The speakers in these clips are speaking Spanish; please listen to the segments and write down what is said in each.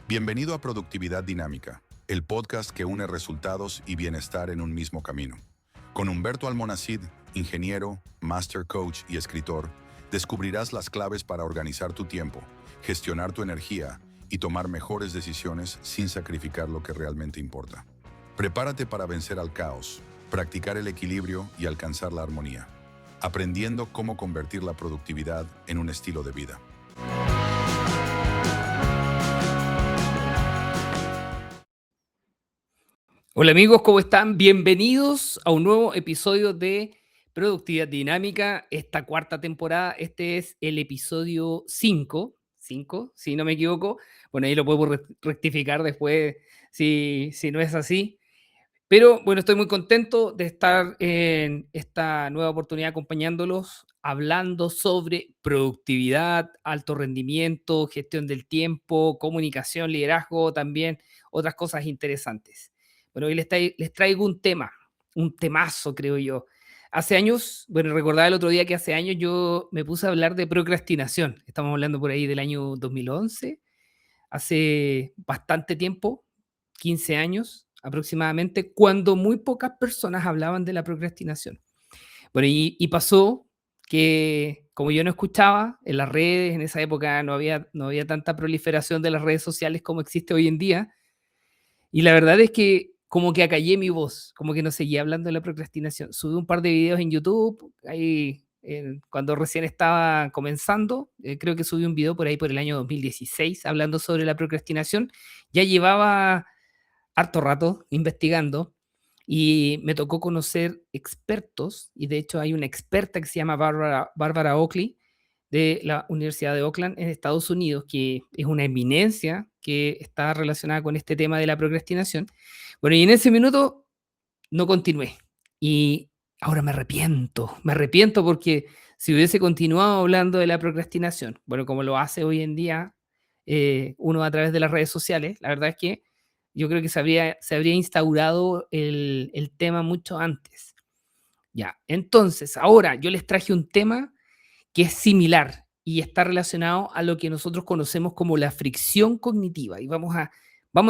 Bienvenido a Productividad Dinámica, el podcast que une resultados y bienestar en un mismo camino. Con Humberto Almonacid, ingeniero, master coach y escritor, descubrirás las claves para organizar tu tiempo, gestionar tu energía y tomar mejores decisiones sin sacrificar lo que realmente importa. Prepárate para vencer al caos, practicar el equilibrio y alcanzar la armonía, aprendiendo cómo convertir la productividad en un estilo de vida. Hola amigos, ¿cómo están? Bienvenidos a un nuevo episodio de Productividad Dinámica, esta cuarta temporada. Este es el episodio 5, si no me equivoco. Bueno, ahí lo puedo rectificar después si no es así. Pero bueno, estoy muy contento de estar en esta nueva oportunidad acompañándolos, hablando sobre productividad, alto rendimiento, gestión del tiempo, comunicación, liderazgo, también otras cosas interesantes. Bueno, hoy les traigo un temazo, creo yo. Hace años, bueno, recordaba el otro día que hace años yo me puse a hablar de procrastinación. Estamos hablando por ahí del año 2011, hace bastante tiempo, 15 años aproximadamente, cuando muy pocas personas hablaban de la procrastinación. Bueno, y pasó que como yo no escuchaba en las redes, en esa época no había tanta proliferación de las redes sociales como existe hoy en día, y la verdad es que como que acallé mi voz, como que no seguía hablando de la procrastinación. Subí un par de videos en YouTube, ahí cuando recién estaba comenzando, creo que subí un video por ahí por el año 2016 hablando sobre la procrastinación. Ya llevaba harto rato investigando y me tocó conocer expertos, y de hecho hay una experta que se llama Barbara Oakley de la Universidad de Oakland en Estados Unidos, que es una eminencia que está relacionada con este tema de la procrastinación. Bueno, y en ese minuto no continué. Y ahora me arrepiento porque si hubiese continuado hablando de la procrastinación, bueno, como lo hace hoy en día uno a través de las redes sociales, la verdad es que yo creo que se habría instaurado el tema mucho antes. Ya, entonces, ahora yo les traje un tema que es similar y está relacionado a lo que nosotros conocemos como la fricción cognitiva. Y vamos a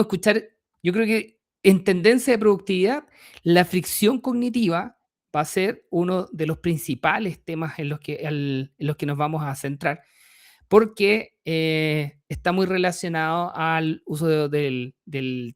escuchar, yo creo que en tendencia de productividad, la fricción cognitiva va a ser uno de los principales temas en los que nos vamos a centrar, porque está muy relacionado al uso del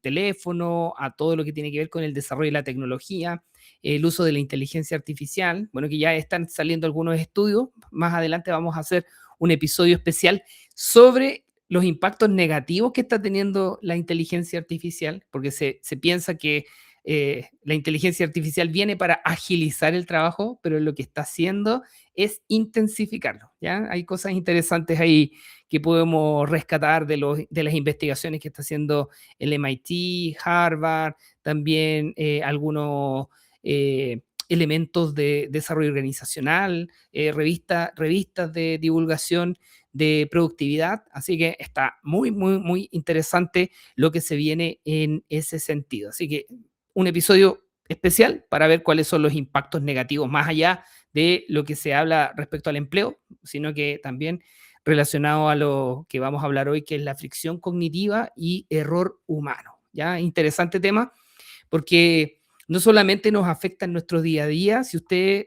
teléfono, a todo lo que tiene que ver con el desarrollo de la tecnología, el uso de la inteligencia artificial, bueno, que ya están saliendo algunos estudios. Más adelante vamos a hacer un episodio especial sobre los impactos negativos que está teniendo la inteligencia artificial, porque se piensa que la inteligencia artificial viene para agilizar el trabajo, pero lo que está haciendo es intensificarlo, ¿ya? Hay cosas interesantes ahí que podemos rescatar de las investigaciones que está haciendo el MIT, Harvard, también algunos elementos de desarrollo organizacional, revistas de divulgación de productividad. Así que está muy, muy, muy interesante lo que se viene en ese sentido. Así que un episodio especial para ver cuáles son los impactos negativos, más allá de lo que se habla respecto al empleo, sino que también relacionado a lo que vamos a hablar hoy, que es la fricción cognitiva y error humano. ¿Ya? Interesante tema, porque no solamente nos afecta en nuestro día a día, si usted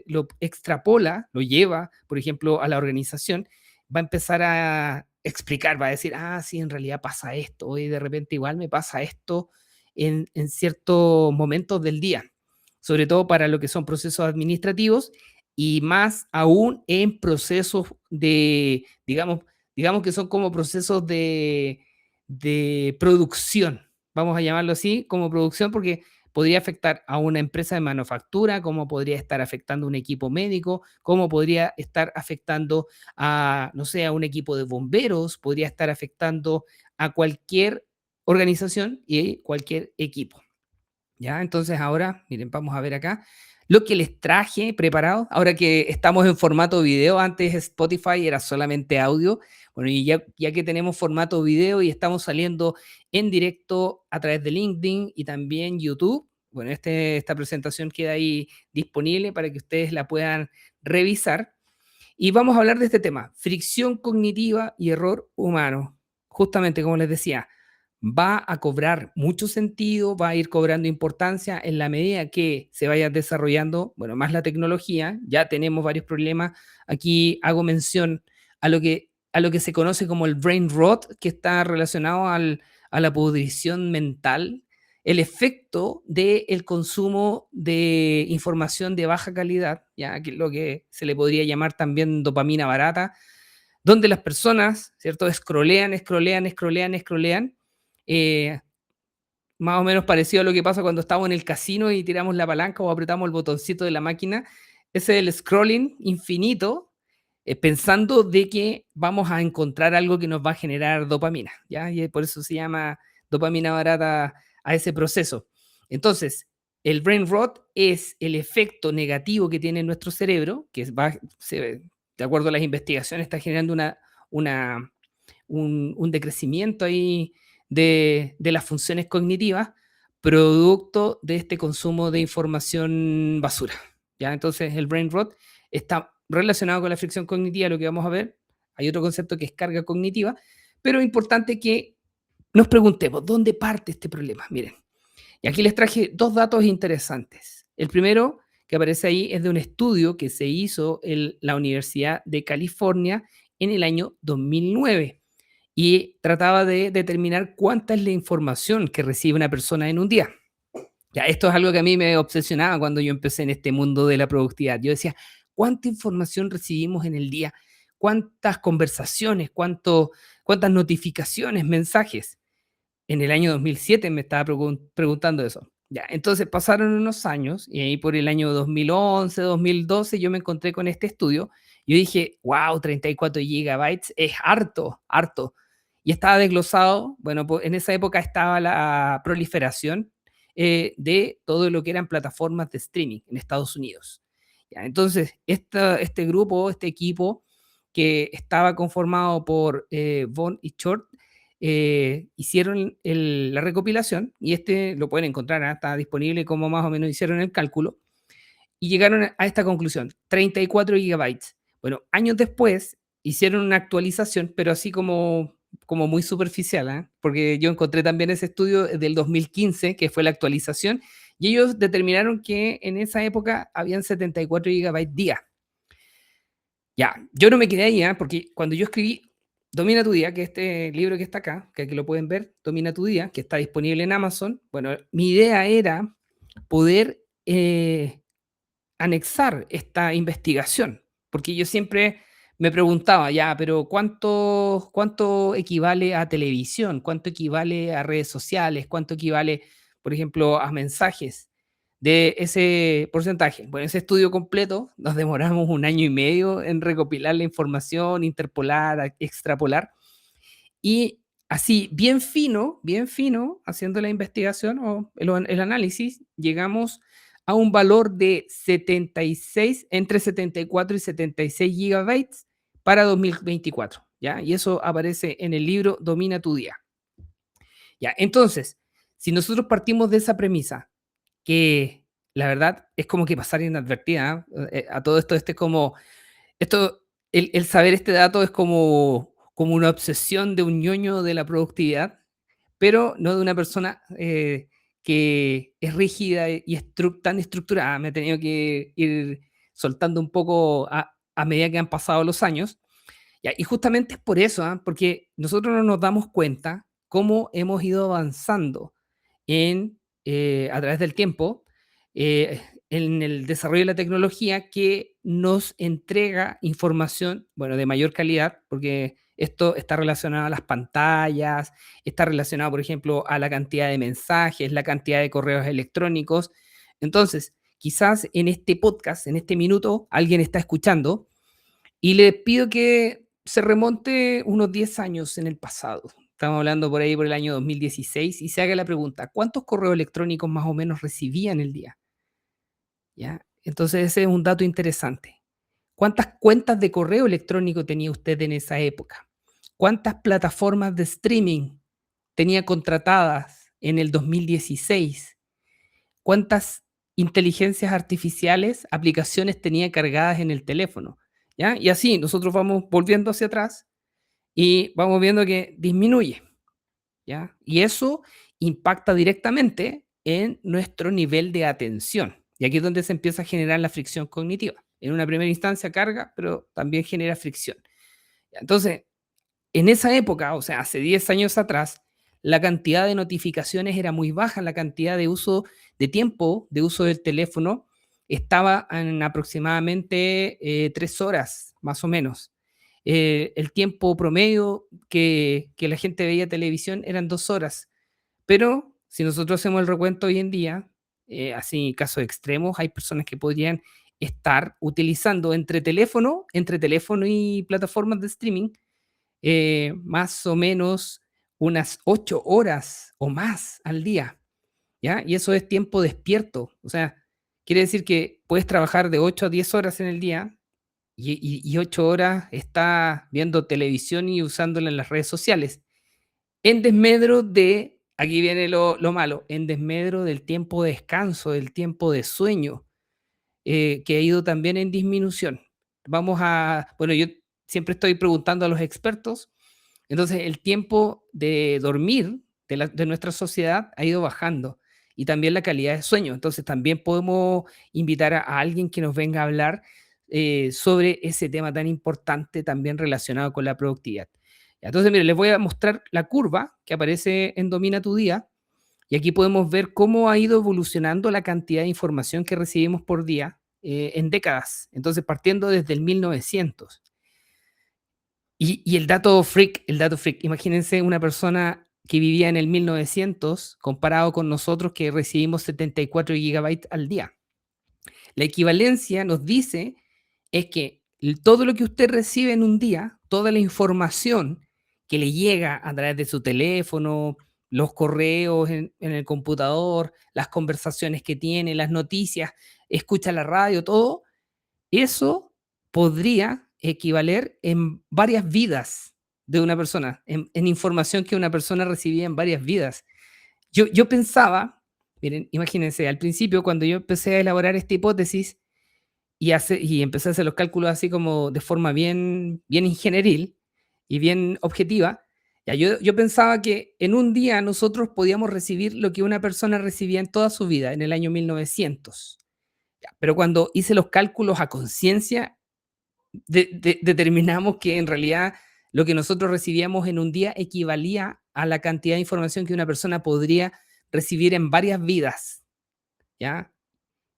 lo extrapola, lo lleva, por ejemplo, a la organización, va a empezar a explicar, va a decir, ah, sí, en realidad pasa esto, hoy de repente igual me pasa esto en ciertos momentos del día, sobre todo para lo que son procesos administrativos y más aún en procesos digamos que son como procesos de producción, vamos a llamarlo así, como producción, porque podría afectar a una empresa de manufactura, como podría estar afectando a un equipo médico, como podría estar afectando a, no sé, a un equipo de bomberos, podría estar afectando a cualquier organización y cualquier equipo. ¿Ya? Entonces ahora, miren, vamos a ver acá lo que les traje preparado. Ahora que estamos en formato video, antes Spotify era solamente audio. Bueno, y ya que tenemos formato video y estamos saliendo en directo a través de LinkedIn y también YouTube, bueno, esta presentación queda ahí disponible para que ustedes la puedan revisar. Y vamos a hablar de este tema, fricción cognitiva y error humano. justamente como les decía, va a cobrar mucho sentido, va a ir cobrando importancia en la medida que se vaya desarrollando, bueno, más la tecnología. Ya tenemos varios problemas. Aquí hago mención a lo que se conoce como el brain rot, que está relacionado a la pudrición mental, el efecto del consumo de información de baja calidad, ya que lo que se le podría llamar también dopamina barata, donde las personas, ¿cierto? Scrollean, eh, más o menos parecido a lo que pasa cuando estamos en el casino y tiramos la palanca o apretamos el botoncito de la máquina. Ese es el scrolling infinito, pensando de que vamos a encontrar algo que nos va a generar dopamina, ¿ya? Y por eso se llama dopamina barata a ese proceso. Entonces, el brain rot es el efecto negativo que tiene nuestro cerebro, que de acuerdo a las investigaciones, está generando una, un decrecimiento ahí de las funciones cognitivas, producto de este consumo de información basura. ¿Ya? Entonces, el brain rot está relacionado con la fricción cognitiva, lo que vamos a ver. Hay otro concepto que es carga cognitiva, pero es importante que nos preguntemos, ¿dónde parte este problema? Miren, y aquí les traje dos datos interesantes. El primero que aparece ahí es de un estudio que se hizo en la Universidad de California en el año 2009 y trataba de determinar cuánta es la información que recibe una persona en un día. Ya, esto es algo que a mí me obsesionaba cuando yo empecé en este mundo de la productividad. Yo decía, ¿cuánta información recibimos en el día? ¿Cuántas conversaciones? ¿Cuántas notificaciones, mensajes? En el año 2007 me estaba preguntando eso. Ya, entonces pasaron unos años y ahí por el año 2011, 2012 yo me encontré con este estudio. Yo dije, wow, 34 gigabytes es harto, harto. Y estaba desglosado, bueno, en esa época estaba la proliferación de todo lo que eran plataformas de streaming en Estados Unidos. Ya, entonces, este grupo, este equipo que estaba conformado por Von y Short, hicieron la recopilación, y este lo pueden encontrar, está disponible como más o menos hicieron el cálculo, y llegaron a esta conclusión, 34 gigabytes. Bueno, años después hicieron una actualización, pero así como muy superficial, ¿eh? Porque yo encontré también ese estudio del 2015, que fue la actualización, y ellos determinaron que en esa época habían 74 gigabytes día. Ya, yo no me quedé ahí, ¿eh? Porque cuando yo escribí Domina tu día, que este libro que está acá, que aquí lo pueden ver, Domina tu día, que está disponible en Amazon, bueno, mi idea era poder anexar esta investigación, porque yo siempre me preguntaba, ya, pero ¿cuánto equivale a televisión? ¿Cuánto equivale a redes sociales? ¿Cuánto equivale, por ejemplo, a mensajes de ese porcentaje? Bueno, ese estudio completo nos demoramos 1 año y medio en recopilar la información, interpolar, extrapolar, y así, bien fino, haciendo la investigación o el análisis, llegamos a un valor de 76, entre 74 y 76 gigabytes para 2024, ¿ya? Y eso aparece en el libro Domina tu día. Ya, entonces, si nosotros partimos de esa premisa, que la verdad es como que pasar inadvertida, a todo esto, esto, el saber este dato es como una obsesión de un ñoño de la productividad, pero no de una persona que es rígida y tan estructurada. Me he tenido que ir soltando un poco a medida que han pasado los años. Ya, y justamente es por eso, ¿ah? Porque nosotros no nos damos cuenta cómo hemos ido avanzando a través del tiempo eh, en el desarrollo de la tecnología que nos entrega información, bueno, de mayor calidad, porque esto está relacionado a las pantallas, está relacionado, por ejemplo, a la cantidad de mensajes, la cantidad de correos electrónicos. Entonces, quizás en este podcast, en este minuto, alguien está escuchando y le pido que se remonte unos 10 años en el pasado. Estamos hablando por ahí por el año 2016 y se haga la pregunta, ¿cuántos correos electrónicos más o menos recibía en el día? ¿Ya? Entonces ese es un dato interesante. ¿Cuántas cuentas de correo electrónico tenía usted en esa época? ¿Cuántas plataformas de streaming tenía contratadas en el 2016? ¿Cuántas inteligencias artificiales, aplicaciones tenía cargadas en el teléfono? ¿Ya? Y así nosotros vamos volviendo hacia atrás y vamos viendo que disminuye, ¿ya? Y eso impacta directamente en nuestro nivel de atención. Y aquí es donde se empieza a generar la fricción cognitiva. En una primera instancia carga, pero también genera fricción. Entonces, en esa época, o sea, hace 10 años atrás, la cantidad de notificaciones era muy baja, la cantidad de uso de tiempo, de uso del teléfono, estaba en aproximadamente 3 horas, más o menos. El tiempo promedio que la gente veía televisión eran 2 horas. Pero si nosotros hacemos el recuento hoy en día, así casos extremos, hay personas que podrían estar utilizando entre teléfono y plataformas de streaming, más o menos unas 8 horas o más al día, ¿ya? Y eso es tiempo despierto. O sea, quiere decir que puedes trabajar de 8 a 10 horas en el día y 8 horas está viendo televisión y usándola en las redes sociales. En desmedro de, aquí viene lo malo, en desmedro del tiempo de descanso, del tiempo de sueño, que ha ido también en disminución. Bueno, yo siempre estoy preguntando a los expertos, entonces el tiempo de dormir de nuestra sociedad ha ido bajando y también la calidad de sueño. Entonces también podemos invitar a alguien que nos venga a hablar sobre ese tema tan importante también relacionado con la productividad. Entonces, mire, les voy a mostrar la curva que aparece en Domina tu Día y aquí podemos ver cómo ha ido evolucionando la cantidad de información que recibimos por día en décadas. Entonces, partiendo desde el 1900. Y el dato freak, imagínense una persona que vivía en el 1900 comparado con nosotros que recibimos 74 gigabytes al día. La equivalencia nos dice es que todo lo que usted recibe en un día, toda la información que le llega a través de su teléfono, los correos en el computador, las conversaciones que tiene, las noticias, escucha la radio, todo, eso podría equivaler en varias vidas de una persona, en información que una persona recibía en varias vidas. Yo pensaba, miren, imagínense, al principio cuando yo empecé a elaborar esta hipótesis y empecé a hacer los cálculos así como de forma bien, bien ingenieril y bien objetiva, ya yo pensaba que en un día nosotros podíamos recibir lo que una persona recibía en toda su vida, en el año 1900. Ya, pero cuando hice los cálculos a conciencia, determinamos que en realidad lo que nosotros recibíamos en un día equivalía a la cantidad de información que una persona podría recibir en varias vidas, ¿ya?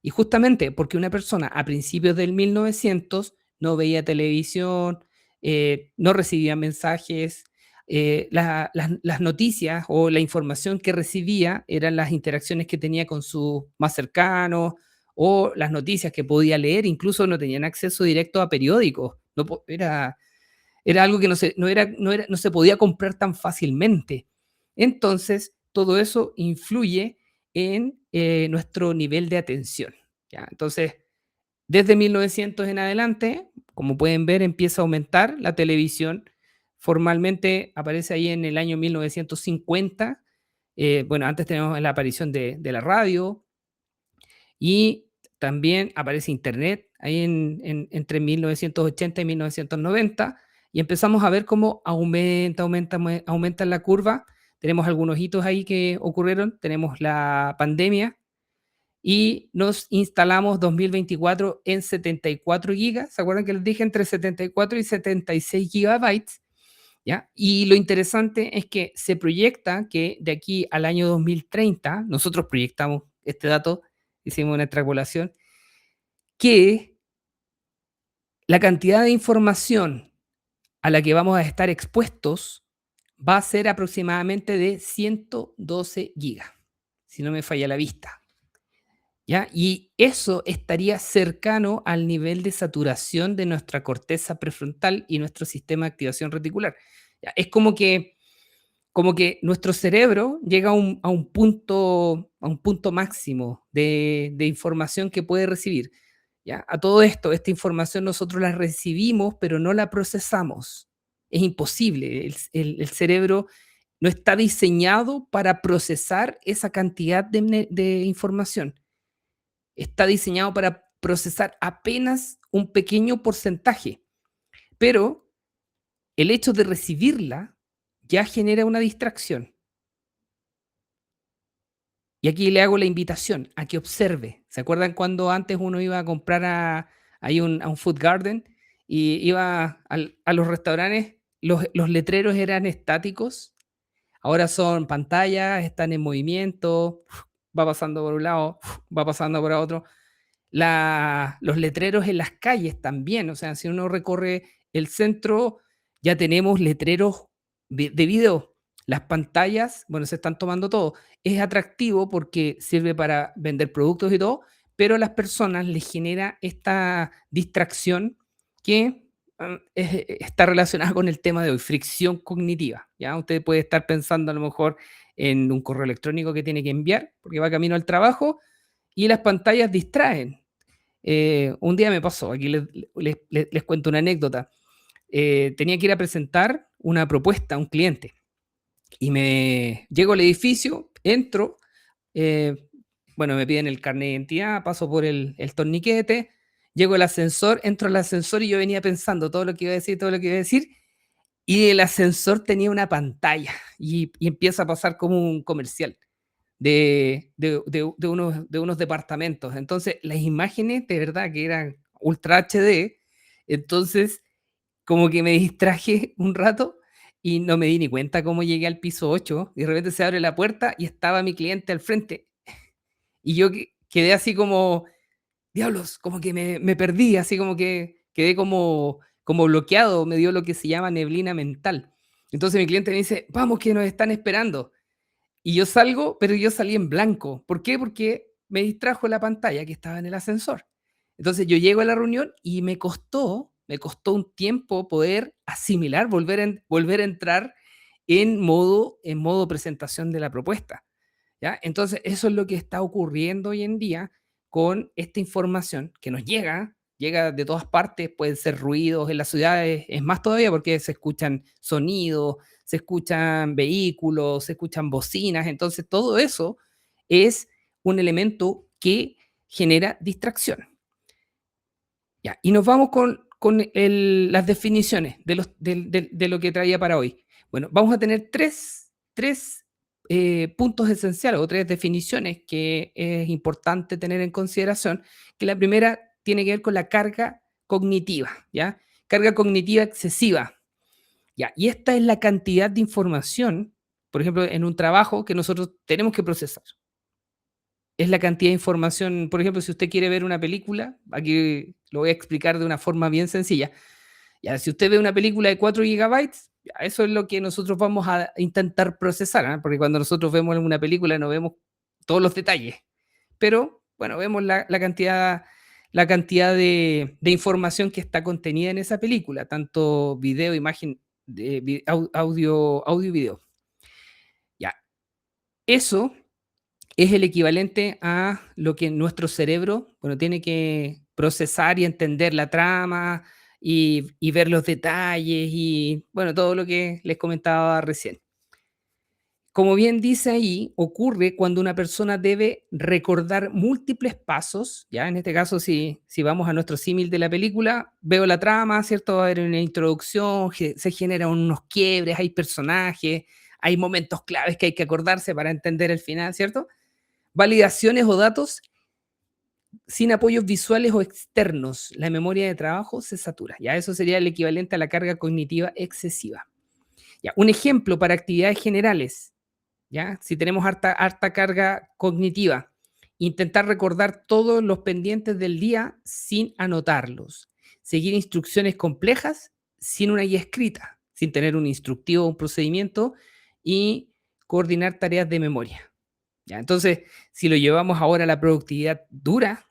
Y justamente porque una persona a principios del 1900 no veía televisión, no recibía mensajes, las noticias o la información que recibía eran las interacciones que tenía con sus más cercanos o las noticias que podía leer, incluso no tenían acceso directo a periódicos. Era algo que no se podía comprar tan fácilmente. Entonces, todo eso influye en nuestro nivel de atención, ¿ya? Entonces, desde 1900 en adelante, como pueden ver, empieza a aumentar la televisión. Formalmente aparece ahí en el año 1950. Bueno, antes tenemos la aparición de la radio, y también aparece Internet ahí entre 1980 y 1990 y empezamos a ver cómo aumenta la curva. Tenemos algunos hitos ahí que ocurrieron. Tenemos la pandemia y nos instalamos 2024 en 74 gigas. ¿Se acuerdan que les dije entre 74 y 76 gigabytes? ¿Ya? Y lo interesante es que se proyecta que de aquí al año 2030, nosotros proyectamos este dato, hicimos una extrapolación, que la cantidad de información a la que vamos a estar expuestos va a ser aproximadamente de 112 gigas, si no me falla la vista. ¿Ya? Y eso estaría cercano al nivel de saturación de nuestra corteza prefrontal y nuestro sistema de activación reticular. ¿Ya? Es como que nuestro cerebro llega a un punto máximo de información que puede recibir. ¿Ya? A todo esto, esta información nosotros la recibimos, pero no la procesamos. Es imposible. El cerebro no está diseñado para procesar esa cantidad de información. Está diseñado para procesar apenas un pequeño porcentaje, pero el hecho de recibirla ya genera una distracción. Y aquí le hago la invitación a que observe. ¿Se acuerdan cuando antes uno iba a comprar a un food garden y iba a los restaurantes? Los letreros eran estáticos, ahora son pantallas, están en movimiento, va pasando por un lado, va pasando por otro. Los letreros en las calles también, o sea, si uno recorre el centro, ya tenemos letreros de video. Las pantallas, bueno, se están tomando todo. Es atractivo porque sirve para vender productos y todo, pero a las personas les genera esta distracción que está relacionada con el tema de hoy, fricción cognitiva. ¿Ya? Usted puede estar pensando a lo mejor en un correo electrónico que tiene que enviar porque va camino al trabajo y las pantallas distraen. Un día me pasó, aquí les cuento una anécdota. Tenía que ir a presentar una propuesta a un cliente y me llego al edificio, entro, bueno, me piden el carnet de identidad, paso por el torniquete, llego al ascensor, entro al ascensor y yo venía pensando todo lo que iba a decir, todo lo que iba a decir, y el ascensor tenía una pantalla y empieza a pasar como un comercial de unos departamentos. Entonces, las imágenes de verdad que eran ultra HD, entonces como que me distraje un rato y no me di ni cuenta cómo llegué al piso 8 y de repente se abre la puerta y estaba mi cliente al frente. Y yo quedé así como, diablos, como que me perdí, así como que quedé como bloqueado, me dio lo que se llama neblina mental. Entonces mi cliente me dice, vamos que nos están esperando. Y yo salgo, pero yo salí en blanco. ¿Por qué? Porque me distrajo la pantalla que estaba en el ascensor. Entonces yo llego a la reunión y me costó un tiempo poder asimilar, volver a entrar en modo presentación de la propuesta. ¿Ya? Entonces eso es lo que está ocurriendo hoy en día con esta información que nos llega de todas partes, pueden ser ruidos en las ciudades, es más todavía porque se escuchan sonidos, se escuchan vehículos, se escuchan bocinas, entonces todo eso es un elemento que genera distracción. Ya, y nos vamos con las definiciones de lo que traía para hoy. Bueno, vamos a tener tres puntos esenciales o tres definiciones que es importante tener en consideración, que la primera tiene que ver con la carga cognitiva, ¿ya? Carga cognitiva excesiva, ¿ya? Y esta es la cantidad de información, por ejemplo, en un trabajo que nosotros tenemos que procesar. Es la cantidad de información, por ejemplo, si usted quiere ver una película, aquí lo voy a explicar de una forma bien sencilla. Ya, si usted ve una película de 4 gigabytes, ya, eso es lo que nosotros vamos a intentar procesar, ¿eh? Porque cuando nosotros vemos una película no vemos todos los detalles, pero bueno, vemos la cantidad de información que está contenida en esa película, tanto video, imagen, audio y video. Ya, eso es el equivalente a lo que nuestro cerebro, bueno, tiene que procesar y entender la trama y ver los detalles y, bueno, todo lo que les comentaba recién. Como bien dice ahí, ocurre cuando una persona debe recordar múltiples pasos, ya en este caso, si vamos a nuestro símil de la película, veo la trama, ¿cierto? Va a haber una introducción, se generan unos quiebres, hay personajes, hay momentos claves que hay que acordarse para entender el final, ¿cierto? Validaciones o datos sin apoyos visuales o externos, la memoria de trabajo se satura. Ya eso sería el equivalente a la carga cognitiva excesiva. Ya, un ejemplo para actividades generales, ya, si tenemos harta carga cognitiva, intentar recordar todos los pendientes del día sin anotarlos, seguir instrucciones complejas sin una guía escrita, sin tener un instructivo o un procedimiento y coordinar tareas de memoria. ¿Ya? Entonces, si lo llevamos ahora a la productividad dura,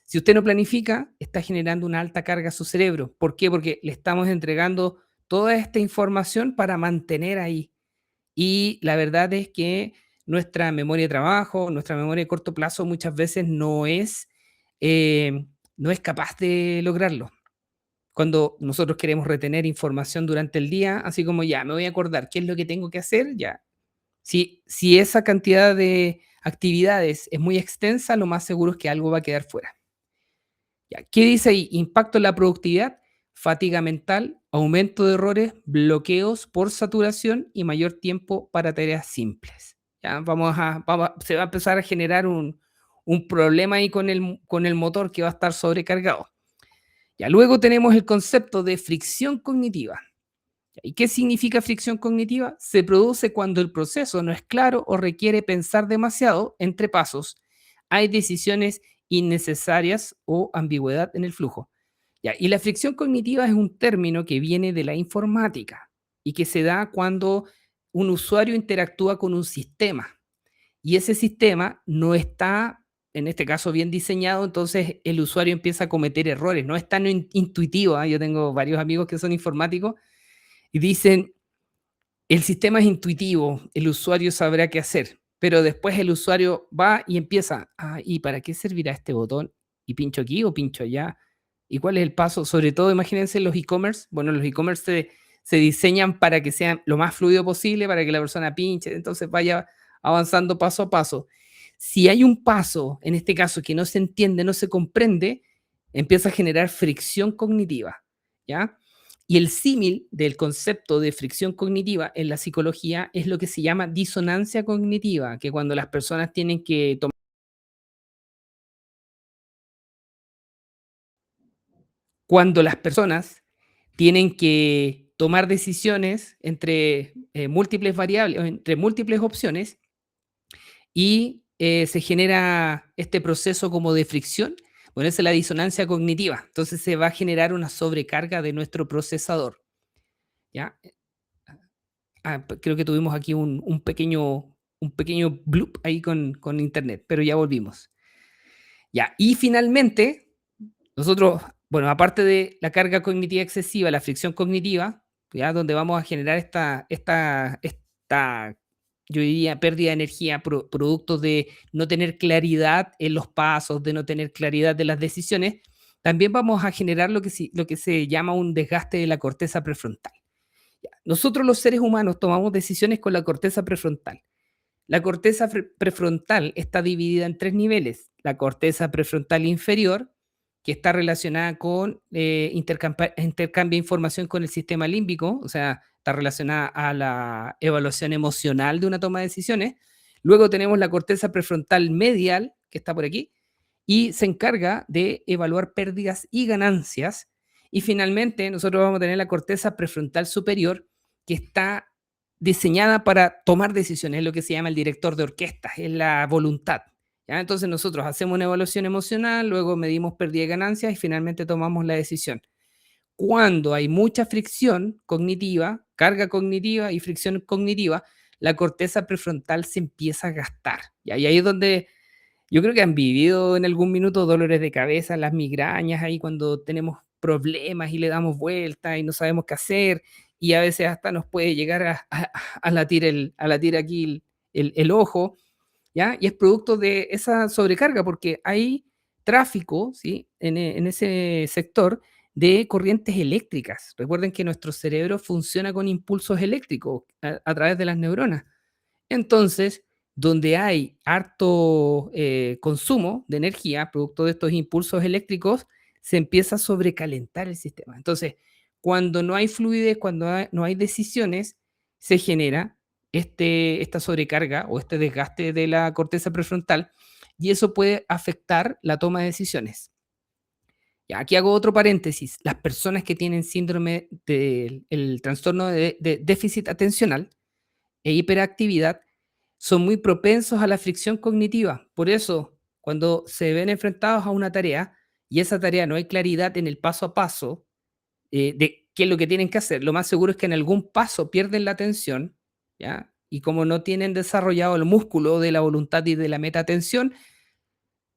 si usted no planifica, está generando una alta carga a su cerebro. ¿Por qué? Porque le estamos entregando toda esta información para mantener ahí. Y la verdad es que nuestra memoria de trabajo, nuestra memoria de corto plazo muchas veces no es capaz de lograrlo. Cuando nosotros queremos retener información durante el día, así como ya, me voy a acordar qué es lo que tengo que hacer, ya, si esa cantidad de actividades es muy extensa, lo más seguro es que algo va a quedar fuera. Ya, ¿qué dice ahí? Impacto en la productividad. fatiga mental, aumento de errores, bloqueos por saturación y mayor tiempo para tareas simples. ¿Ya? Se va a empezar a generar un problema ahí con el motor que va a estar sobrecargado. Ya, luego tenemos el concepto de fricción cognitiva. ¿Y qué significa fricción cognitiva? Se produce cuando el proceso no es claro o requiere pensar demasiado entre pasos. Hay decisiones innecesarias o ambigüedad en el flujo. Ya, y la fricción cognitiva es un término que viene de la informática y que se da cuando un usuario interactúa con un sistema y ese sistema no está, en este caso, bien diseñado, entonces el usuario empieza a cometer errores, no es tan intuitivo. ¿Ah? Yo tengo varios amigos que son informáticos y dicen, el sistema es intuitivo, el usuario sabrá qué hacer, pero después el usuario va y empieza, ¿y para qué servirá este botón? ¿Y pincho aquí o pincho allá? ¿Y cuál es el paso? Sobre todo, imagínense los e-commerce. Bueno, los e-commerce se diseñan para que sean lo más fluido posible, para que la persona pinche, entonces vaya avanzando paso a paso. Si hay un paso, en este caso, que no se entiende, no se comprende, empieza a generar fricción cognitiva, ¿ya? Y el símil del concepto de fricción cognitiva en la psicología es lo que se llama disonancia cognitiva, que cuando las personas tienen que tomar, cuando las personas tienen que tomar decisiones entre múltiples variables, o entre múltiples opciones, y se genera este proceso como de fricción, bueno, esa es la disonancia cognitiva. Entonces se va a generar una sobrecarga de nuestro procesador, ¿ya? Creo que tuvimos aquí un pequeño bloop ahí con internet, pero ya volvimos. Ya, y finalmente, nosotros, bueno, aparte de la carga cognitiva excesiva, la fricción cognitiva, ya donde vamos a generar esta yo diría, pérdida de energía, producto de no tener claridad en los pasos, de no tener claridad de las decisiones, también vamos a generar lo que se llama un desgaste de la corteza prefrontal. Nosotros los seres humanos tomamos decisiones con la corteza prefrontal. La corteza prefrontal está dividida en tres niveles. La corteza prefrontal inferior, que está relacionada con intercambio de información con el sistema límbico, o sea, está relacionada a la evaluación emocional de una toma de decisiones. Luego tenemos la corteza prefrontal medial, que está por aquí, y se encarga de evaluar pérdidas y ganancias. Y finalmente, nosotros vamos a tener la corteza prefrontal superior, que está diseñada para tomar decisiones, es lo que se llama el director de orquesta, es la voluntad. ¿Ya? Entonces nosotros hacemos una evaluación emocional, luego medimos pérdida y ganancias y finalmente tomamos la decisión. Cuando hay mucha fricción cognitiva, carga cognitiva y fricción cognitiva, la corteza prefrontal se empieza a gastar. Y ahí es donde yo creo que han vivido en algún minuto dolores de cabeza, las migrañas, ahí cuando tenemos problemas y le damos vuelta y no sabemos qué hacer, y a veces hasta nos puede llegar a latir aquí el ojo, ¿ya? Y es producto de esa sobrecarga, porque hay tráfico, ¿sí? En ese sector de corrientes eléctricas. Recuerden que nuestro cerebro funciona con impulsos eléctricos a través de las neuronas. Entonces, donde hay harto consumo de energía, producto de estos impulsos eléctricos, se empieza a sobrecalentar el sistema. Entonces, cuando no hay fluidez, cuando no hay decisiones, se genera esta sobrecarga o este desgaste de la corteza prefrontal y eso puede afectar la toma de decisiones. Ya, aquí hago otro paréntesis. Las personas que tienen síndrome del trastorno de déficit atencional e hiperactividad son muy propensos a la fricción cognitiva. Por eso, cuando se ven enfrentados a una tarea y esa tarea no hay claridad en el paso a paso de qué es lo que tienen que hacer, lo más seguro es que en algún paso pierden la atención, ¿ya? Y como no tienen desarrollado el músculo de la voluntad y de la meta atención,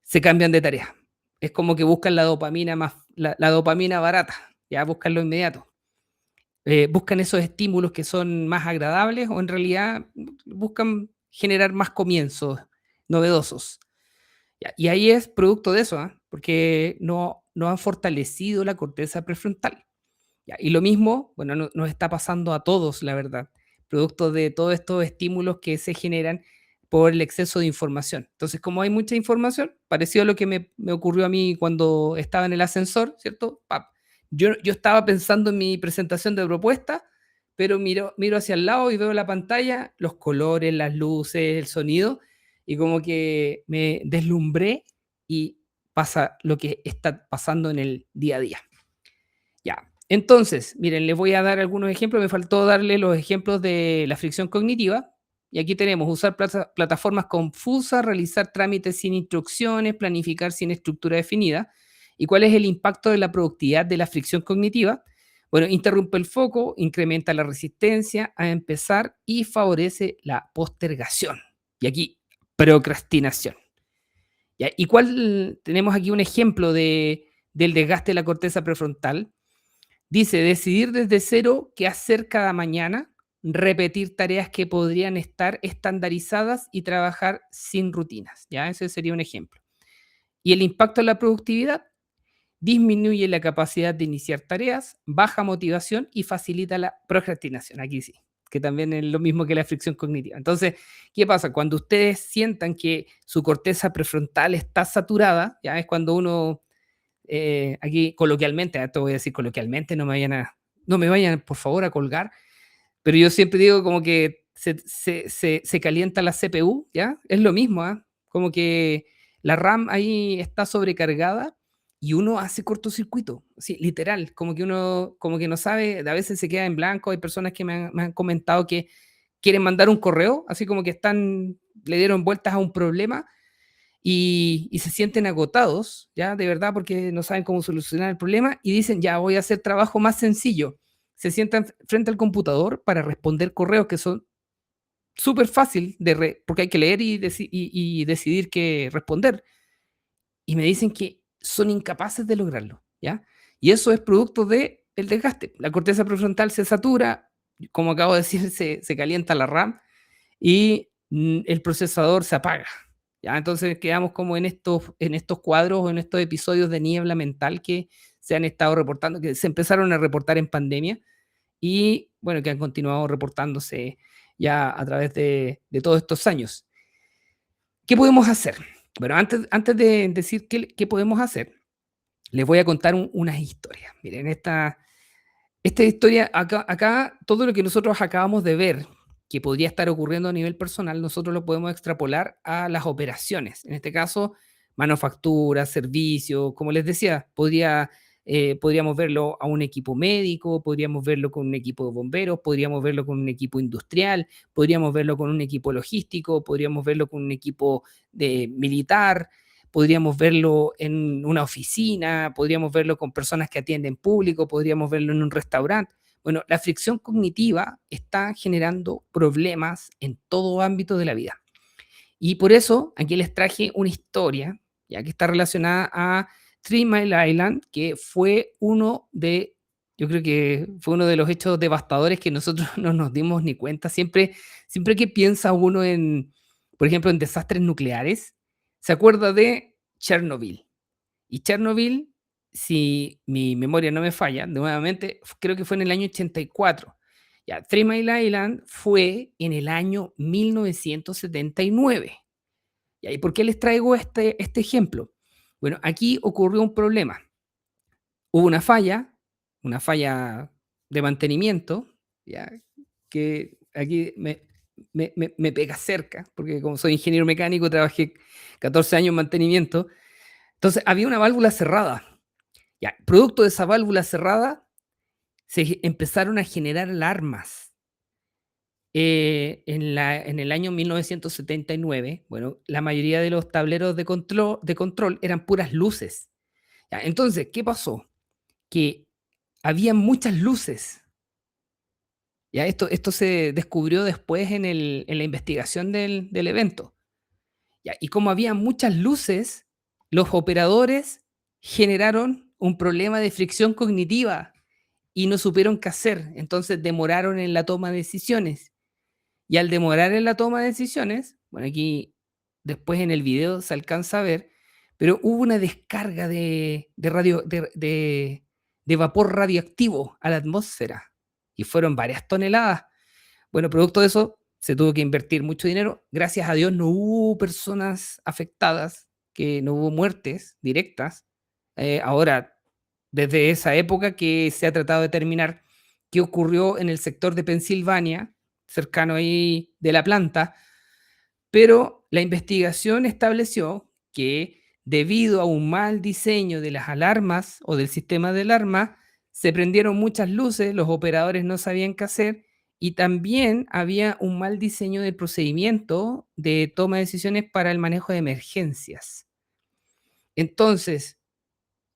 se cambian de tarea. Es como que buscan la dopamina la dopamina barata, ya buscan lo inmediato. Buscan esos estímulos que son más agradables o en realidad buscan generar más comienzos novedosos. Ya, y ahí es producto de eso, ¿ah? Porque no han fortalecido la corteza prefrontal. Ya, y lo mismo, bueno, nos está pasando a todos, la verdad, producto de todos estos estímulos que se generan por el exceso de información. Entonces, como hay mucha información, parecido a lo que me ocurrió a mí cuando estaba en el ascensor, ¿cierto? ¡Pap! yo estaba pensando en mi presentación de propuesta, pero miro hacia el lado y veo la pantalla, los colores, las luces, el sonido, y como que me deslumbré y pasa lo que está pasando en el día a día. Ya. Entonces, miren, les voy a dar algunos ejemplos. Me faltó darle los ejemplos de la fricción cognitiva. Y aquí tenemos usar plataformas confusas, realizar trámites sin instrucciones, planificar sin estructura definida. ¿Y cuál es el impacto de la productividad de la fricción cognitiva? Bueno, interrumpe el foco, incrementa la resistencia a empezar y favorece la postergación. Y aquí, procrastinación. ¿Ya? ¿Y cuál? Tenemos aquí un ejemplo del desgaste de la corteza prefrontal. Dice, decidir desde cero qué hacer cada mañana, repetir tareas que podrían estar estandarizadas y trabajar sin rutinas. ¿Ya? Ese sería un ejemplo. Y el impacto en la productividad disminuye la capacidad de iniciar tareas, baja motivación y facilita la procrastinación. Aquí sí, que también es lo mismo que la fricción cognitiva. Entonces, ¿qué pasa? Cuando ustedes sientan que su corteza prefrontal está saturada, ya es cuando uno aquí coloquialmente, esto voy a decir coloquialmente, no me vayan por favor a colgar, pero yo siempre digo como que se calienta la CPU, ¿ya? Es lo mismo, ¿ah? Como que la RAM ahí está sobrecargada y uno hace cortocircuito, sí, literal, como que uno como que no sabe, a veces se queda en blanco, hay personas que me han comentado que quieren mandar un correo, así como que le dieron vueltas a un problema y se sienten agotados, ¿ya? De verdad, porque no saben cómo solucionar el problema y dicen, ya voy a hacer trabajo más sencillo. Se sientan frente al computador para responder correos que son súper fácil, porque hay que leer y decidir qué responder. Y me dicen que son incapaces de lograrlo, ¿ya? Y eso es producto del desgaste. La corteza prefrontal se satura, como acabo de decir, se calienta la RAM y el procesador se apaga. ¿Ya? Entonces quedamos como en estos cuadros o en estos episodios de niebla mental que se han estado reportando, que se empezaron a reportar en pandemia y bueno, que han continuado reportándose ya a través de todos estos años. ¿Qué podemos hacer? Bueno, antes de decir qué podemos hacer, les voy a contar unas historias. Miren, esta historia, acá, todo lo que nosotros acabamos de ver, que podría estar ocurriendo a nivel personal, nosotros lo podemos extrapolar a las operaciones. En este caso, manufactura, servicio, como les decía, podríamos verlo a un equipo médico, podríamos verlo con un equipo de bomberos, podríamos verlo con un equipo industrial, podríamos verlo con un equipo logístico, podríamos verlo con un equipo de militar, podríamos verlo en una oficina, podríamos verlo con personas que atienden público, podríamos verlo en un restaurante. Bueno, la fricción cognitiva está generando problemas en todo ámbito de la vida. Y por eso aquí les traje una historia, ya que está relacionada a Three Mile Island, que yo creo que fue uno de los hechos devastadores que nosotros no nos dimos ni cuenta. Siempre que piensa uno por ejemplo, en desastres nucleares, se acuerda de Chernobyl. Y Chernobyl, si mi memoria no me falla, nuevamente, creo que fue en el año 84. Ya, Three Mile Island fue en el año 1979. ¿Ya? ¿Y por qué les traigo este ejemplo? Bueno, aquí ocurrió un problema. Hubo una falla de mantenimiento, ¿ya? Que aquí me pega cerca, porque como soy ingeniero mecánico, trabajé 14 años en mantenimiento. Entonces, había una válvula cerrada. Ya, producto de esa válvula cerrada, se empezaron a generar alarmas. En el año 1979, bueno, la mayoría de los tableros de control eran puras luces. Ya, entonces, ¿qué pasó? Que había muchas luces. Ya, esto se descubrió después en la investigación del evento. Ya, y como había muchas luces, los operadores generaron un problema de fricción cognitiva y no supieron qué hacer. Entonces demoraron en la toma de decisiones. Y al demorar en la toma de decisiones, bueno, aquí después en el video se alcanza a ver, pero hubo una descarga de vapor radioactivo a la atmósfera y fueron varias toneladas. Bueno, producto de eso se tuvo que invertir mucho dinero. Gracias a Dios no hubo personas afectadas, que no hubo muertes directas. Ahora, desde esa época que se ha tratado de determinar qué ocurrió en el sector de Pensilvania, cercano ahí de la planta, pero la investigación estableció que debido a un mal diseño de las alarmas o del sistema de alarma, se prendieron muchas luces, los operadores no sabían qué hacer y también había un mal diseño del procedimiento de toma de decisiones para el manejo de emergencias. Entonces,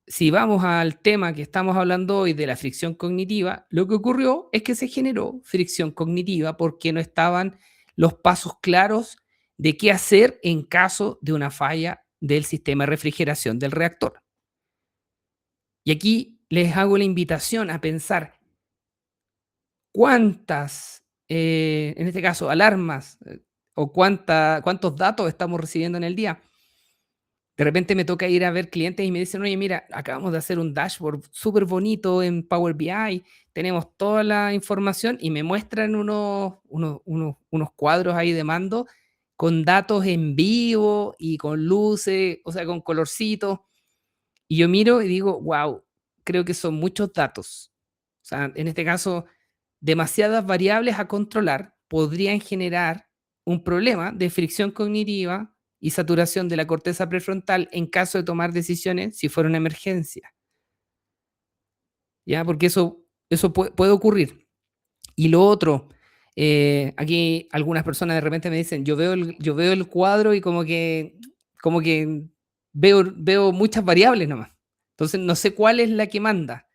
si vamos al tema que estamos hablando hoy de la fricción cognitiva, lo que ocurrió es que se generó fricción cognitiva porque no estaban los pasos claros de qué hacer en caso de una falla del sistema de refrigeración del reactor. Y aquí les hago la invitación a pensar cuántas, en este caso, alarmas o cuántos datos estamos recibiendo en el día. De repente me toca ir a ver clientes y me dicen, oye, mira, acabamos de hacer un dashboard súper bonito en Power BI, tenemos toda la información y me muestran unos cuadros ahí de mando con datos en vivo y con luces, o sea, con colorcitos. Y yo miro y digo, wow, creo que son muchos datos. O sea, en este caso, demasiadas variables a controlar podrían generar un problema de fricción cognitiva y saturación de la corteza prefrontal en caso de tomar decisiones si fuera una emergencia. ¿Ya? Porque eso puede ocurrir. Y lo otro, aquí algunas personas de repente me dicen, yo veo el cuadro y como que veo muchas variables nomás. Entonces no sé cuál es la que manda.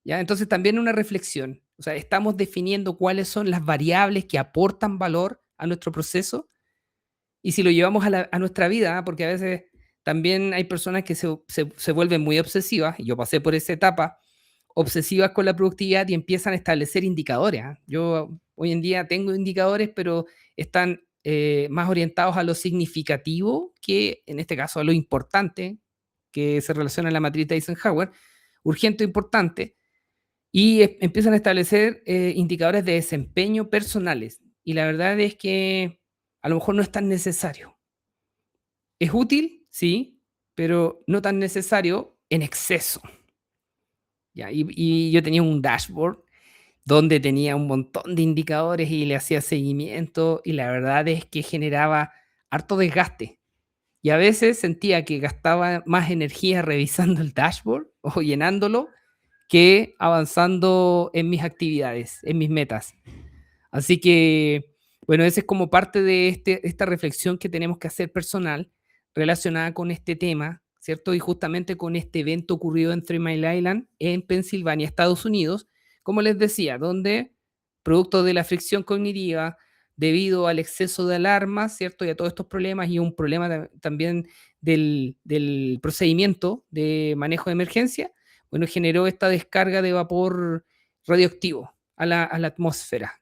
¿Ya? Entonces también una reflexión. O sea, estamos definiendo cuáles son las variables que aportan valor a nuestro proceso y si lo llevamos a nuestra vida, porque a veces también hay personas que se vuelven muy obsesivas, y yo pasé por esa etapa, obsesivas con la productividad y empiezan a establecer indicadores. ¿Ah? Yo hoy en día tengo indicadores, pero están más orientados a lo significativo que en este caso a lo importante, que se relaciona a la matriz de Eisenhower, urgente o importante, y empiezan a establecer indicadores de desempeño personales. Y la verdad es que a lo mejor no es tan necesario. Es útil, sí, pero no tan necesario en exceso. ¿Ya? Y yo tenía un dashboard donde tenía un montón de indicadores y le hacía seguimiento y la verdad es que generaba harto desgaste. Y a veces sentía que gastaba más energía revisando el dashboard o llenándolo que avanzando en mis actividades, en mis metas. Así que, bueno, esa es como parte de esta reflexión que tenemos que hacer personal relacionada con este tema, ¿cierto? Y justamente con este evento ocurrido en Three Mile Island, en Pensilvania, Estados Unidos, como les decía, donde, producto de la fricción cognitiva, debido al exceso de alarmas, ¿cierto? Y a todos estos problemas y un problema también del procedimiento de manejo de emergencia, bueno, generó esta descarga de vapor radioactivo a la atmósfera,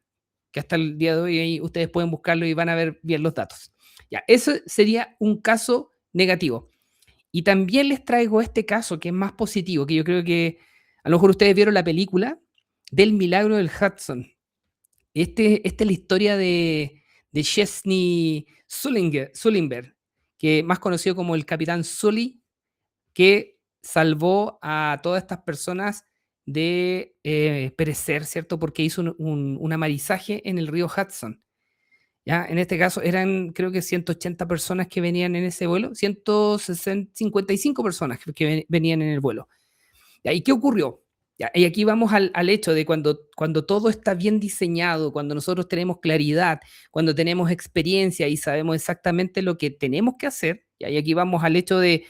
que hasta el día de hoy ahí ustedes pueden buscarlo y van a ver bien los datos. Ya, eso sería un caso negativo. Y también les traigo este caso que es más positivo, que yo creo que a lo mejor ustedes vieron la película del milagro del Hudson. Esta es la historia de Chesney Sullenberg, que más conocido como el Capitán Sully, que salvó a todas estas personas de perecer, ¿cierto? Porque hizo un amarizaje en el río Hudson. ¿Ya? En este caso eran creo que 180 personas que venían en ese vuelo, 155 personas que venían en el vuelo. ¿Ya? ¿Y qué ocurrió? ¿Ya? Y aquí vamos al hecho de cuando todo está bien diseñado, cuando nosotros tenemos claridad, cuando tenemos experiencia y sabemos exactamente lo que tenemos que hacer, ¿ya? Y aquí vamos al hecho de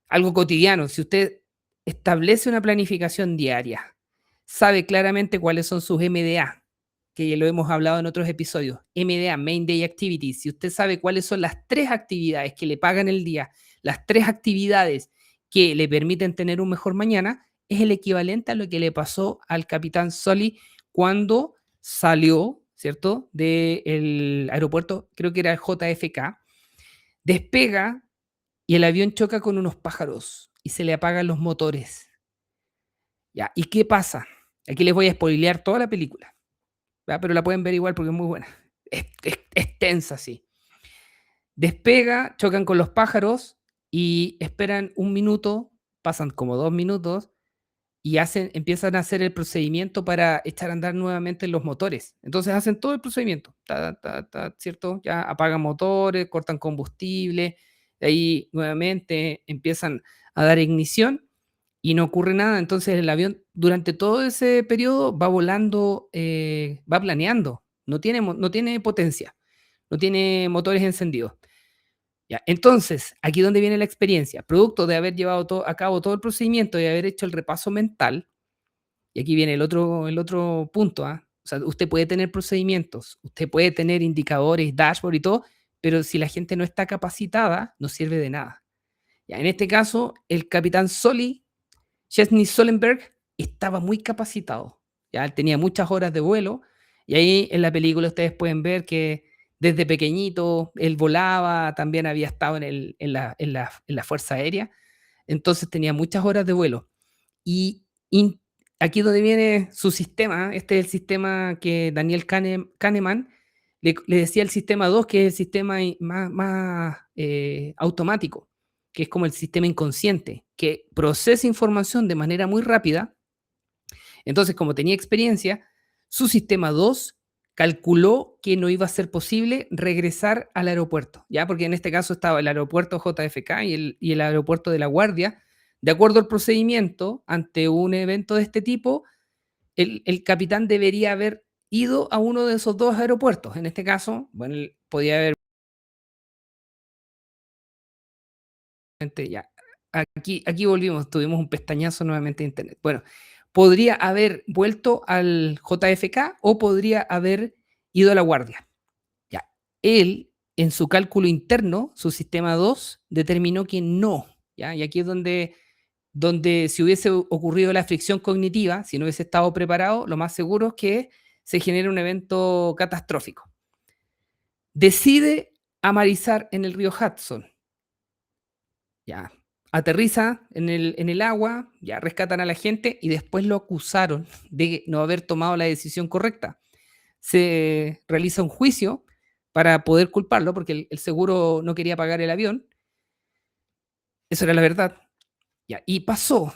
algo cotidiano. Si usted establece una planificación diaria, sabe claramente cuáles son sus MDA, que ya lo hemos hablado en otros episodios. MDA, Main Day Activities. Si usted sabe cuáles son las 3 actividades que le pagan el día, las 3 actividades que le permiten tener un mejor mañana, es el equivalente a lo que le pasó al capitán Sully cuando salió, ¿cierto?, del aeropuerto, creo que era el JFK, despega y el avión choca con unos pájaros y se le apagan los motores. ¿Ya? ¿Y qué pasa? Aquí les voy a spoilear toda la película, ¿ya? Pero la pueden ver igual porque es muy buena. Es tensa, sí. Despega, chocan con los pájaros y esperan un minuto, pasan como 2 minutos y empiezan a hacer el procedimiento para echar a andar nuevamente los motores. Entonces hacen todo el procedimiento, ¿cierto? Ya apagan motores, cortan combustible, de ahí nuevamente empiezan a dar ignición y no ocurre nada. Entonces el avión durante todo ese periodo va volando, va planeando, no tiene potencia, no tiene motores encendidos. Ya, entonces, aquí donde viene la experiencia, producto de haber llevado a cabo todo el procedimiento y haber hecho el repaso mental, y aquí viene el otro punto, ¿ah? O sea, usted puede tener procedimientos, usted puede tener indicadores, dashboard y todo, pero si la gente no está capacitada, no sirve de nada. Ya, en este caso, el capitán Chesney Sullenberg, estaba muy capacitado. Ya él tenía muchas horas de vuelo, y ahí en la película ustedes pueden ver que desde pequeñito él volaba, también había estado en la Fuerza Aérea, entonces tenía muchas horas de vuelo. Y aquí donde viene su sistema, este es el sistema que Daniel Kahneman le decía el sistema 2, que es el sistema más automático, que es como el sistema inconsciente, que procesa información de manera muy rápida. Entonces, como tenía experiencia, su sistema 2 calculó que no iba a ser posible regresar al aeropuerto, ¿ya? Porque en este caso estaba el aeropuerto JFK y el aeropuerto de La Guardia. De acuerdo al procedimiento, ante un evento de este tipo, el capitán debería haber ido a uno de esos dos aeropuertos. En este caso, bueno, él podía haber ya. Aquí volvimos, tuvimos un pestañazo nuevamente de internet. Bueno, podría haber vuelto al JFK o podría haber ido a La Guardia. Ya. Él, en su cálculo interno, su sistema 2 determinó que no. ¿Ya? Y aquí es donde si hubiese ocurrido la fricción cognitiva, si no hubiese estado preparado, lo más seguro es que se genere un evento catastrófico. Decide amarizar en el río Hudson. Ya, aterriza en el agua, ya rescatan a la gente y después lo acusaron de no haber tomado la decisión correcta. Se realiza un juicio para poder culparlo porque el seguro no quería pagar el avión. Eso era la verdad. Ya, y pasó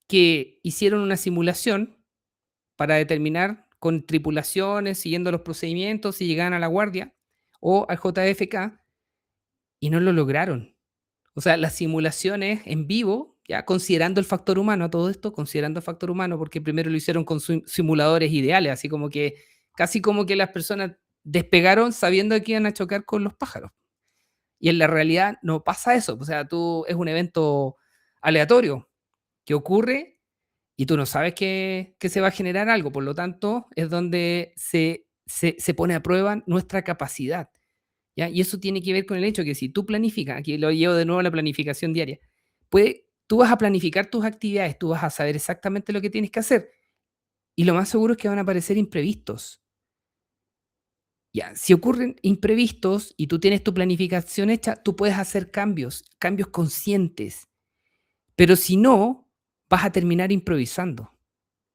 que hicieron una simulación para determinar con tripulaciones, siguiendo los procedimientos, si llegaban a La Guardia o al JFK, y no lo lograron. O sea, las simulaciones en vivo, ya considerando el factor humano a todo esto, considerando el factor humano, porque primero lo hicieron con simuladores ideales, así como que casi como que las personas despegaron sabiendo que iban a chocar con los pájaros. Y en la realidad no pasa eso. O sea, es un evento aleatorio que ocurre y tú no sabes que se va a generar algo. Por lo tanto, es donde se pone a prueba nuestra capacidad. ¿Ya? Y eso tiene que ver con el hecho que si tú planificas, aquí lo llevo de nuevo a la planificación diaria, tú vas a planificar tus actividades, tú vas a saber exactamente lo que tienes que hacer y lo más seguro es que van a aparecer imprevistos. Ya, si ocurren imprevistos y tú tienes tu planificación hecha, tú puedes hacer cambios conscientes, pero si no, vas a terminar improvisando.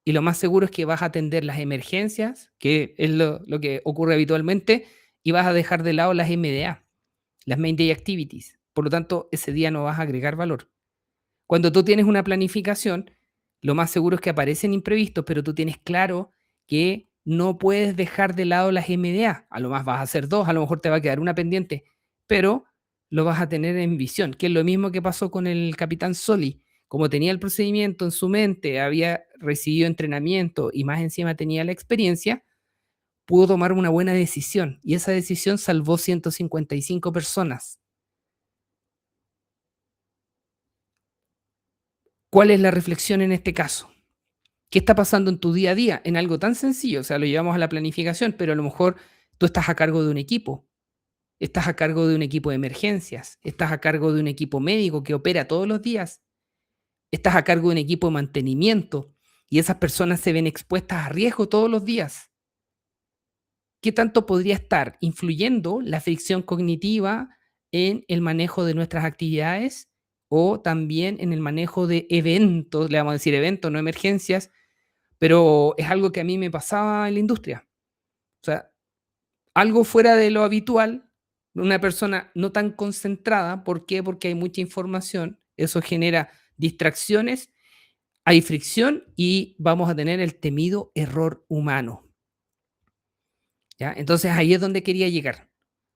Y lo más seguro es que vas a atender las emergencias, que es lo que ocurre habitualmente, y vas a dejar de lado las MDA, las Main Day Activities. Por lo tanto, ese día no vas a agregar valor. Cuando tú tienes una planificación, lo más seguro es que aparecen imprevistos, pero tú tienes claro que no puedes dejar de lado las MDA. A lo más vas a hacer dos, a lo mejor te va a quedar una pendiente, pero lo vas a tener en visión, que es lo mismo que pasó con el capitán Soli. Como tenía el procedimiento en su mente, había recibido entrenamiento y más encima tenía la experiencia, pudo tomar una buena decisión y esa decisión salvó 155 personas. ¿Cuál es la reflexión en este caso? ¿Qué está pasando en tu día a día? En algo tan sencillo, o sea, lo llevamos a la planificación, pero a lo mejor tú estás a cargo de un equipo, estás a cargo de un equipo de emergencias, estás a cargo de un equipo médico que opera todos los días, estás a cargo de un equipo de mantenimiento y esas personas se ven expuestas a riesgo todos los días. ¿Qué tanto podría estar influyendo la fricción cognitiva en el manejo de nuestras actividades o también en el manejo de eventos? Le vamos a decir eventos, no emergencias, pero es algo que a mí me pasaba en la industria. O sea, algo fuera de lo habitual, una persona no tan concentrada, ¿por qué? Porque hay mucha información, eso genera distracciones, hay fricción y vamos a tener el temido error humano, ¿ya? Entonces ahí es donde quería llegar.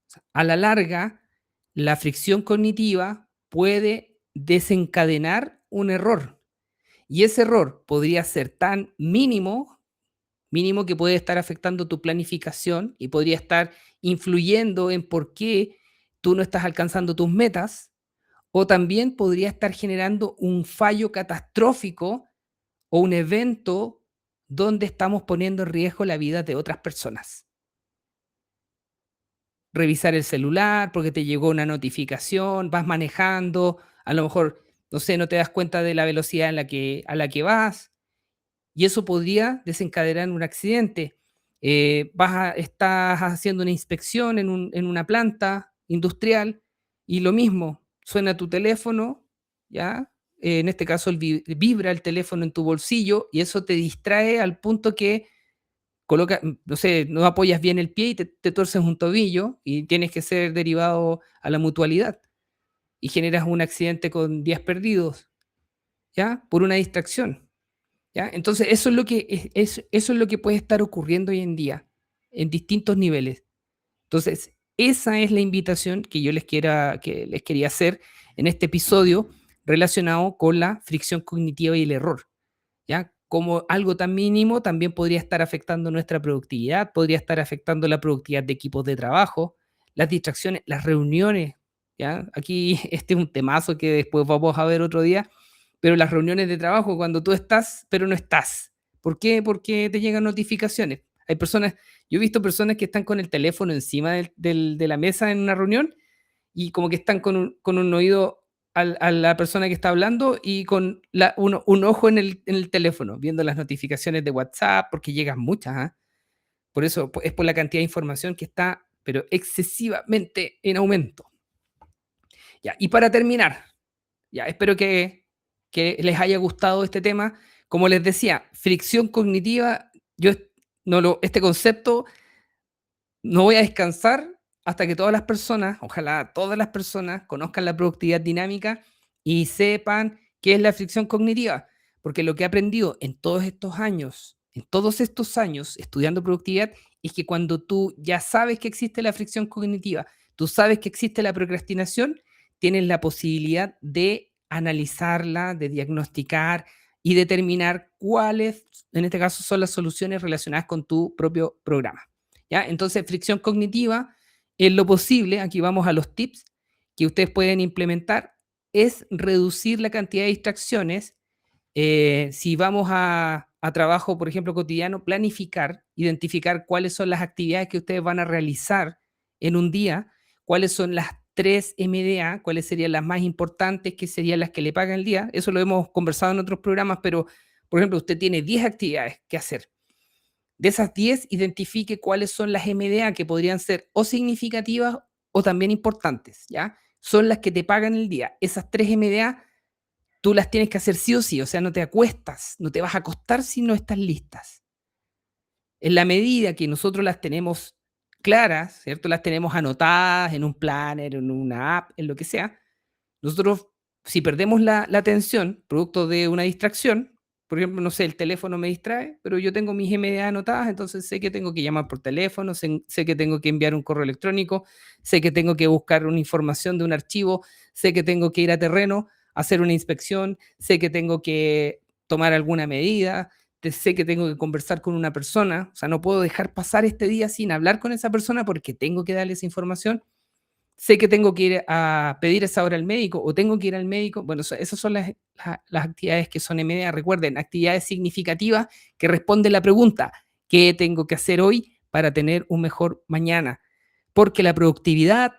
O sea, a la larga, la fricción cognitiva puede desencadenar un error y ese error podría ser tan mínimo que puede estar afectando tu planificación y podría estar influyendo en por qué tú no estás alcanzando tus metas, o también podría estar generando un fallo catastrófico o un evento donde estamos poniendo en riesgo la vida de otras personas. Revisar el celular porque te llegó una notificación, vas manejando, a lo mejor, no sé, no te das cuenta de la velocidad a la que vas, y eso podría desencadenar un accidente. Estás haciendo una inspección en una planta industrial y lo mismo, suena tu teléfono, ¿ya? En este caso vibra el teléfono en tu bolsillo y eso te distrae al punto que no sé, no apoyas bien el pie y te tuerces un tobillo y tienes que ser derivado a la mutualidad y generas un accidente con días perdidos, ¿ya? Por una distracción. ¿Ya? Entonces, eso es lo que puede estar ocurriendo hoy en día, en distintos niveles. Entonces, esa es la invitación que les quería hacer en este episodio relacionado con la fricción cognitiva y el error, ¿ya? Como algo tan mínimo también podría estar afectando nuestra productividad, podría estar afectando la productividad de equipos de trabajo, las distracciones, las reuniones, ¿ya? Aquí este es un temazo que después vamos a ver otro día, pero las reuniones de trabajo cuando tú estás, pero no estás. ¿Por qué? Porque te llegan notificaciones. Hay personas, yo he visto personas que están con el teléfono encima de la mesa en una reunión y como que están con un oído a la persona que está hablando y con un ojo en el teléfono, viendo las notificaciones de WhatsApp, porque llegan muchas, ¿ah? Por eso es por la cantidad de información que está, pero excesivamente en aumento. Ya, y para terminar, ya, espero que les haya gustado este tema. Como les decía, fricción cognitiva, yo este concepto no voy a descansar hasta que todas las personas, ojalá todas las personas, conozcan la productividad dinámica y sepan qué es la fricción cognitiva. Porque lo que he aprendido en todos estos años estudiando productividad, es que cuando tú ya sabes que existe la fricción cognitiva, tú sabes que existe la procrastinación, tienes la posibilidad de analizarla, de diagnosticar y determinar cuáles, en este caso, son las soluciones relacionadas con tu propio programa. ¿Ya? Entonces, fricción cognitiva, en lo posible, aquí vamos a los tips que ustedes pueden implementar, es reducir la cantidad de distracciones. Si vamos a trabajo, por ejemplo, cotidiano, planificar, identificar cuáles son las actividades que ustedes van a realizar en un día, cuáles son las 3 MDA, cuáles serían las más importantes, que serían las que le pagan el día. Eso lo hemos conversado en otros programas, pero, por ejemplo, usted tiene 10 actividades que hacer. De esas 10, identifique cuáles son las MDA que podrían ser o significativas o también importantes, ¿ya? Son las que te pagan el día. Esas 3 MDA tú las tienes que hacer sí o sí, o sea, no te acuestas, no te vas a acostar si no estás listas. En la medida que nosotros las tenemos claras, ¿cierto? Las tenemos anotadas en un planner, en una app, en lo que sea, nosotros, si perdemos la atención, producto de una distracción, por ejemplo, no sé, el teléfono me distrae, pero yo tengo mis MDA anotadas, entonces sé que tengo que llamar por teléfono, sé que tengo que enviar un correo electrónico, sé que tengo que buscar una información de un archivo, sé que tengo que ir a terreno, hacer una inspección, sé que tengo que tomar alguna medida, sé que tengo que conversar con una persona, o sea, no puedo dejar pasar este día sin hablar con esa persona porque tengo que darle esa información. Sé que tengo que ir a pedir esa hora al médico o tengo que ir al médico. Bueno, esas son las actividades que son MDA. Recuerden, actividades significativas que responden la pregunta, ¿qué tengo que hacer hoy para tener un mejor mañana? Porque la productividad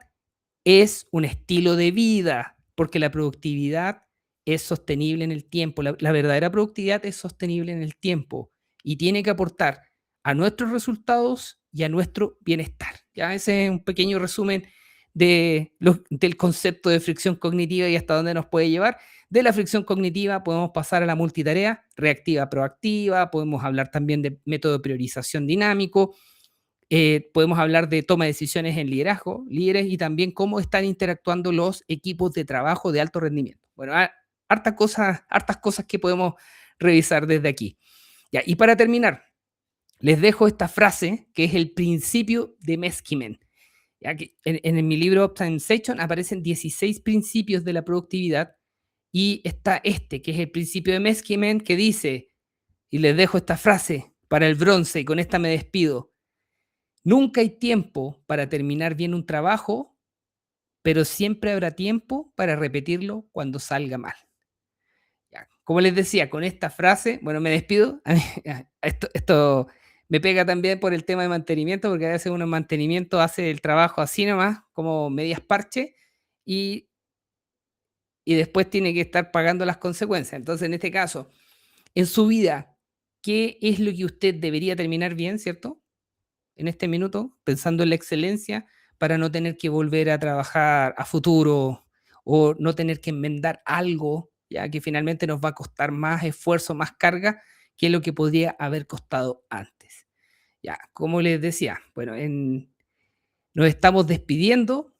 es un estilo de vida, porque la productividad es sostenible en el tiempo. La verdadera productividad es sostenible en el tiempo y tiene que aportar a nuestros resultados y a nuestro bienestar. Ya ese es un pequeño resumen del concepto de fricción cognitiva y hasta dónde nos puede llevar. De la fricción cognitiva podemos pasar a la multitarea, reactiva, proactiva, podemos hablar también de método de priorización dinámico, podemos hablar de toma de decisiones en liderazgo, líderes y también cómo están interactuando los equipos de trabajo de alto rendimiento. Bueno, hartas cosas que podemos revisar desde aquí. Ya, y para terminar, les dejo esta frase que es el principio de Meskimen. Ya que en mi libro Optimization aparecen 16 principios de la productividad y está este, que es el principio de Meskimen, que dice, y les dejo esta frase para el bronce, y con esta me despido: nunca hay tiempo para terminar bien un trabajo, pero siempre habrá tiempo para repetirlo cuando salga mal. Ya, como les decía, con esta frase, bueno, me despido. Esto me pega también por el tema de mantenimiento, porque a veces uno en mantenimiento hace el trabajo así nomás, como medias parche, y, y después tiene que estar pagando las consecuencias. Entonces, en este caso, en su vida, ¿qué es lo que usted debería terminar bien, cierto? En este minuto, pensando en la excelencia, para no tener que volver a trabajar a futuro o no tener que enmendar algo, ya que finalmente nos va a costar más esfuerzo, más carga que lo que podría haber costado antes. Ya, como les decía, bueno, nos estamos despidiendo,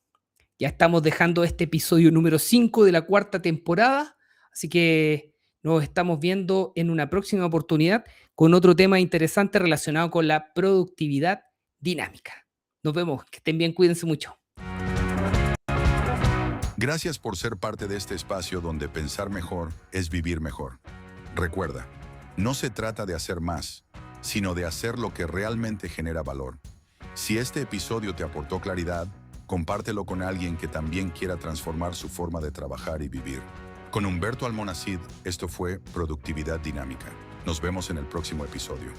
ya estamos dejando este episodio número 5 de la cuarta temporada, así que nos estamos viendo en una próxima oportunidad con otro tema interesante relacionado con la productividad dinámica. Nos vemos, que estén bien, cuídense mucho. Gracias por ser parte de este espacio donde pensar mejor es vivir mejor. Recuerda, no se trata de hacer más, sino de hacer lo que realmente genera valor. Si este episodio te aportó claridad, compártelo con alguien que también quiera transformar su forma de trabajar y vivir. Con Humberto Almonacid, esto fue Productividad Dinámica. Nos vemos en el próximo episodio.